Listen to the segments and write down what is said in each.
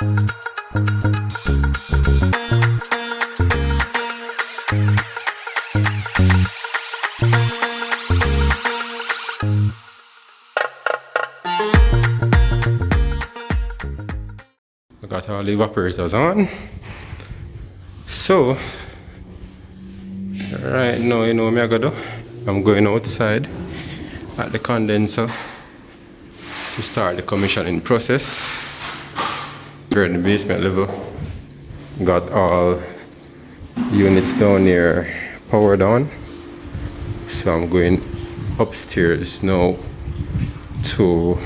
I got all the evaporators on. So right now, you know what I gotta do? I'm going outside at the condenser to start the commissioning process. We're in the basement level. Got all units down here powered on. So I'm going upstairs now to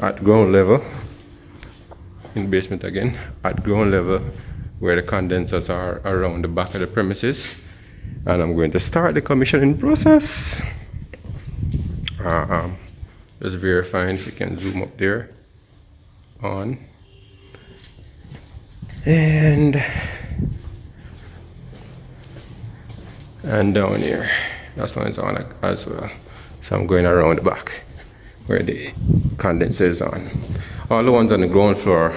at ground level. In the basement again, at ground level where the condensers are around the back of the premises, and I'm going to start the commissioning process. Just verifying if you can zoom up there on, and down here, that's one is on as well. So I'm going around the back where the condenser is on. All the ones on the ground floor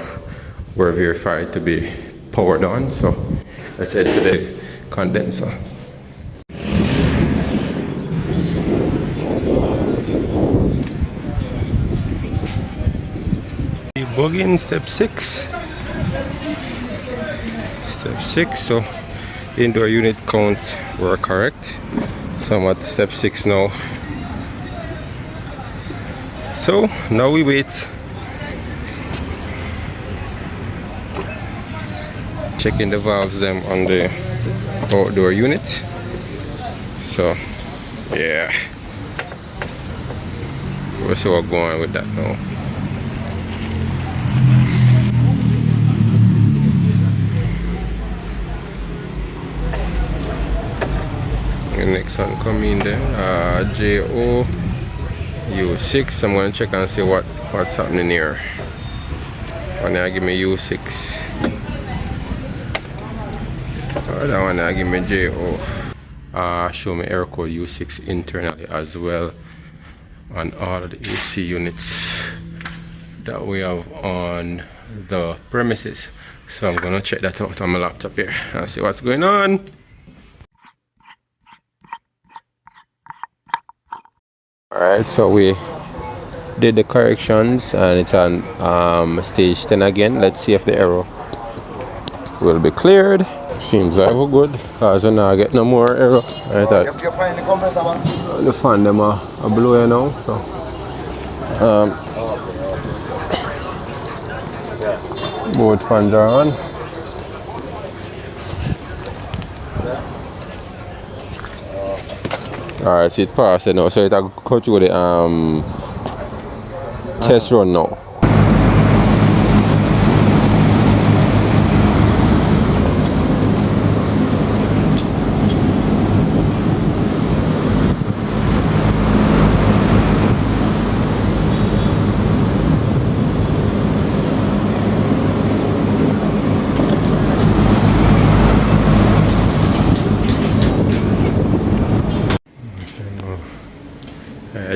were verified to be powered on, so let's head to the condenser. Debugging step 6. Step 6, so indoor unit counts were correct. So I'm at step 6 now. So now we wait. Checking the valves them on the outdoor unit. So yeah, we'll see what's going on with that now. The next one coming there, U6. I'm gonna check and see what's happening here. And now give me U6. That one now give me JO. Show me error code U6 internally as well on all of the AC units that we have on the premises. So I'm gonna check that out on my laptop here and see what's going on. Alright, so we did the corrections and it's on stage 10 again. Let's see if the error will be cleared. Seems like we're good because we're not getting no more error. I thought the fan them are blowing now. So both fans are on. Alright, so it passed now, so it will go through the test run now.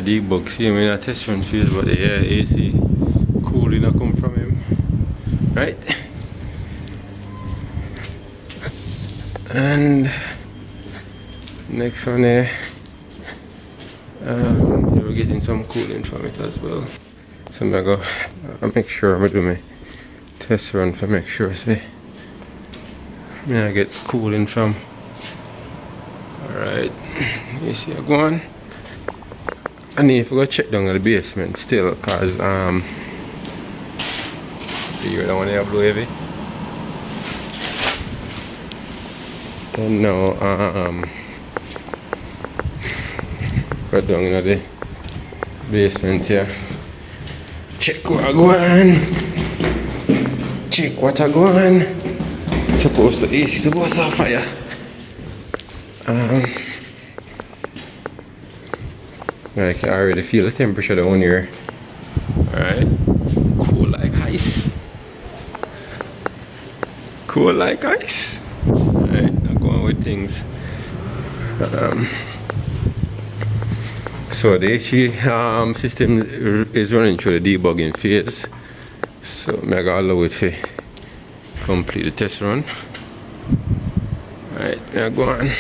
Debug, see him in a test run phase, but the AC cooling not come from him, right? And next one there, we're getting some cooling from it as well. So I'm gonna go make sure I do my test run to make sure I get cooling from. Alright, you see I go on. I need to go check down in the basement still, cause you don't want to blow heavy. And now go down in the basement here. Check what I go on. Check what I go on. Supposed to AC supposed to have fire. I can already feel the temperature down here. Alright. Cool like ice. Cool like ice. Alright, I'm going with things. So the AC system is running through the debugging phase. So I'm gonna allow it to complete the test run. Alright, now go on.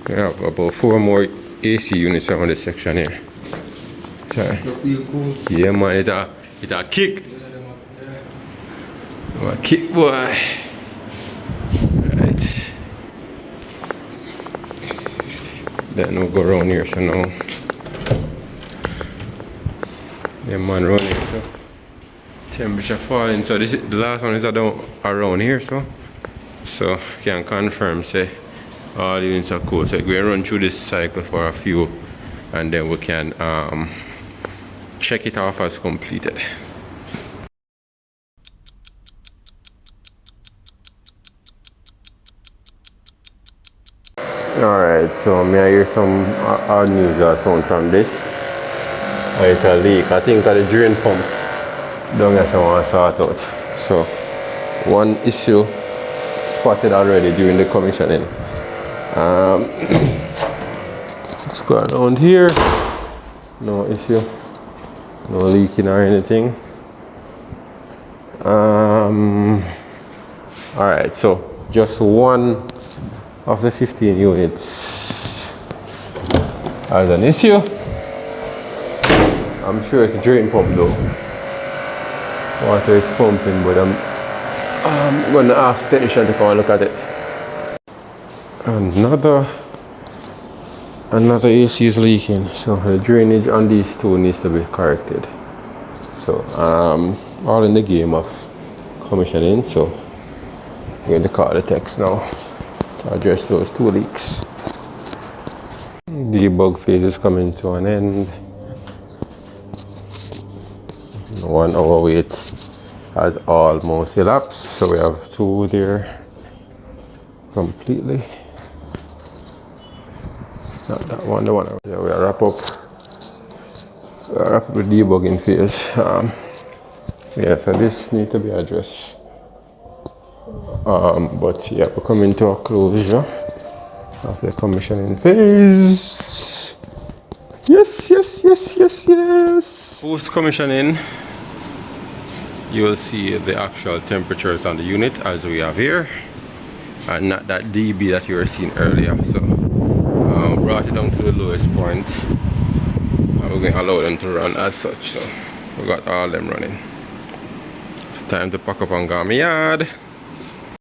We have about 4 more AC units around this section here. So, yeah man, it a kick. A kick boy. Right. Then we'll go around here so now. Yeah man, around here so. Temperature falling, so this is, the last one is around here so can confirm say all the units are cool. So we're run through this cycle for a few and then we can check it off as completed. Alright, so may I hear some odd news or sound from this. It's a leak. I think the drain pump down here I want to sort out. So one issue spotted already during the commissioning. Let's go around here. No issue. No leaking or anything. Alright, so just one of the 15 units has an issue. I'm sure it's a drain pump though. Water is pumping, but I'm going to ask the technician to come and look at it. Another AC is leaking, so the drainage on these two needs to be corrected. So all in the game of commissioning, so I'm going to call the techs now to address those two leaks. Debug phase is coming to an end. 1 hour wait has almost elapsed, so we have 2 there completely. Not that one, the one. Yeah, we'll wrap up the debugging phase. Yeah, so this needs to be addressed. But yeah, we're coming to a closure of the commissioning phase. Yes. Post commissioning, you will see the actual temperatures on the unit as we have here, and not that dB that you were seeing earlier. So brought it down to the lowest point, and we're going to allow them to run as such. So we got all them running. So time to pack up and go to my yard.